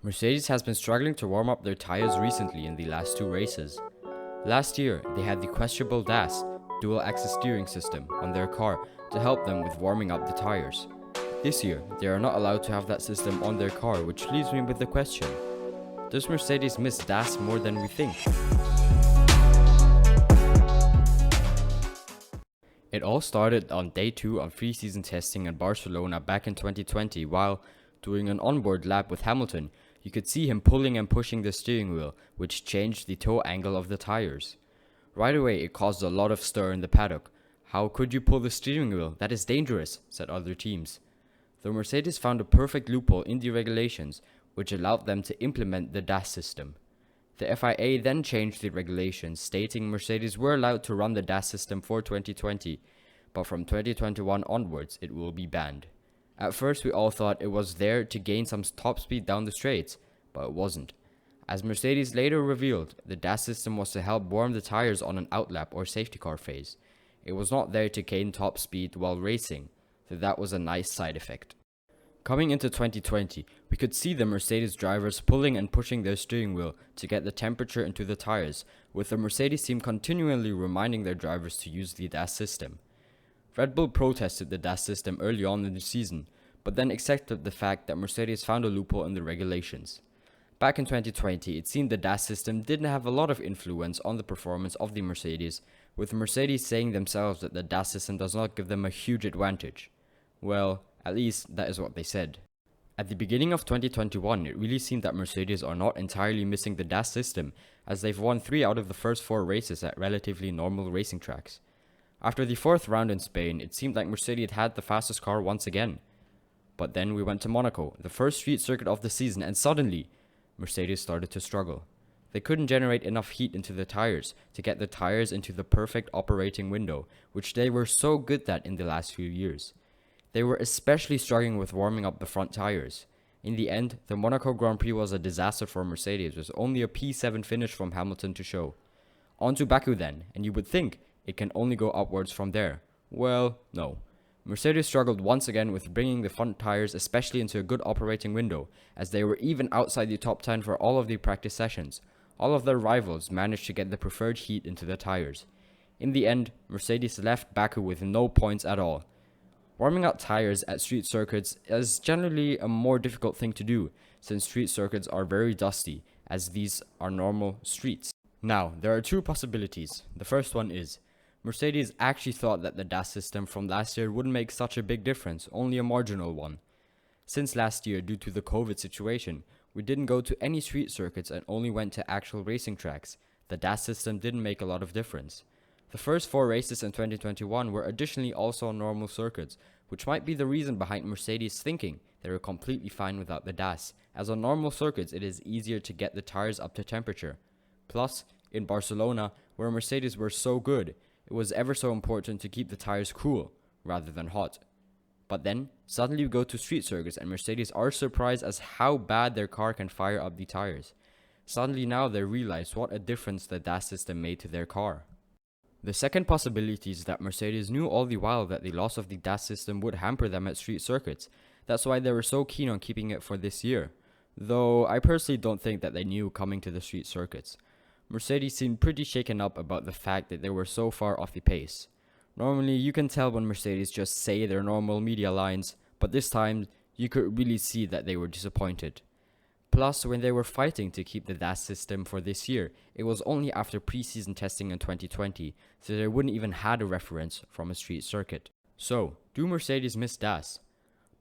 Mercedes has been struggling to warm up their tires recently in the last two races. Last year, they had the questionable DAS, dual axis steering system, on their car to help them with warming up the tires. This year, they are not allowed to have that system on their car, which leaves me with the question: does Mercedes miss DAS more than we think? It all started on day 2 of pre-season testing in Barcelona back in 2020 while, during an onboard lap with Hamilton, you could see him pulling and pushing the steering wheel, which changed the toe angle of the tires. Right away, it caused a lot of stir in the paddock. How could you pull the steering wheel? That is dangerous, said other teams. Though Mercedes found a perfect loophole in the regulations, which allowed them to implement the DAS system. The FIA then changed the regulations, stating Mercedes were allowed to run the DAS system for 2020, but from 2021 onwards it will be banned. At first we all thought it was there to gain some top speed down the straights, but it wasn't. As Mercedes later revealed, the DAS system was to help warm the tires on an outlap or safety car phase. It was not there to gain top speed while racing, so that was a nice side effect. Coming into 2020, we could see the Mercedes drivers pulling and pushing their steering wheel to get the temperature into the tires, with the Mercedes team continually reminding their drivers to use the DAS system. Red Bull protested the DAS system early on in the season, but then accepted the fact that Mercedes found a loophole in the regulations. Back in 2020, it seemed the DAS system didn't have a lot of influence on the performance of the Mercedes, with Mercedes saying themselves that the DAS system does not give them a huge advantage. Well, at least that is what they said. At the beginning of 2021, it really seemed that Mercedes are not entirely missing the DAS system, as they've won 3 out of the first 4 races at relatively normal racing tracks. After the 4th round in Spain, it seemed like Mercedes had the fastest car once again. But then we went to Monaco, the first street circuit of the season, and suddenly, Mercedes started to struggle. They couldn't generate enough heat into the tires to get the tires into the perfect operating window, which they were so good at in the last few years. They were especially struggling with warming up the front tires. In the end, the Monaco Grand Prix was a disaster for Mercedes, with only a P7 finish from Hamilton to show. On to Baku then, and you would think it can only go upwards from there. Well, no. Mercedes struggled once again with bringing the front tires especially into a good operating window, as they were even outside the top 10 for all of the practice sessions. All of their rivals managed to get the preferred heat into the tires. In the end, Mercedes left Baku with no points at all. Warming up tires at street circuits is generally a more difficult thing to do, since street circuits are very dusty, as these are normal streets. Now, there are 2 possibilities. The first one is Mercedes actually thought that the DAS system from last year wouldn't make such a big difference, only a marginal one. Since last year, due to the COVID situation, we didn't go to any street circuits and only went to actual racing tracks. The DAS system didn't make a lot of difference. The first 4 races in 2021 were additionally also on normal circuits, which might be the reason behind Mercedes thinking they were completely fine without the DAS, as on normal circuits it is easier to get the tires up to temperature. Plus, in Barcelona, where Mercedes were so good, it was ever so important to keep the tires cool, rather than hot. But then, suddenly we go to street circuits and Mercedes are surprised as how bad their car can fire up the tires. Suddenly now they realize what a difference the DAS system made to their car. The second possibility is that Mercedes knew all the while that the loss of the DAS system would hamper them at street circuits. That's why they were so keen on keeping it for this year. Though I personally don't think that they knew coming to the street circuits. Mercedes seemed pretty shaken up about the fact that they were so far off the pace. Normally, you can tell when Mercedes just say their normal media lines, but this time, you could really see that they were disappointed. Plus, when they were fighting to keep the DAS system for this year, it was only after pre-season testing in 2020, so they wouldn't even had a reference from a street circuit. So, do Mercedes miss DAS?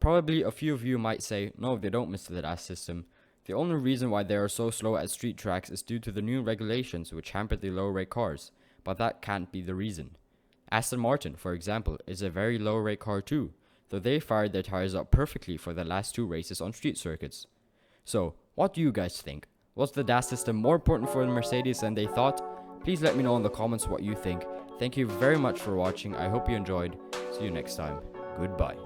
Probably a few of you might say, no, they don't miss the DAS system. The only reason why they are so slow at street tracks is due to the new regulations which hamper the low rate cars, but that can't be the reason. Aston Martin, for example, is a very low rate car too, though they fired their tires up perfectly for the last 2 races on street circuits. So, what do you guys think? Was the DAS system more important for the Mercedes than they thought? Please let me know in the comments what you think. Thank you very much for watching. I hope you enjoyed. See you next time. Goodbye.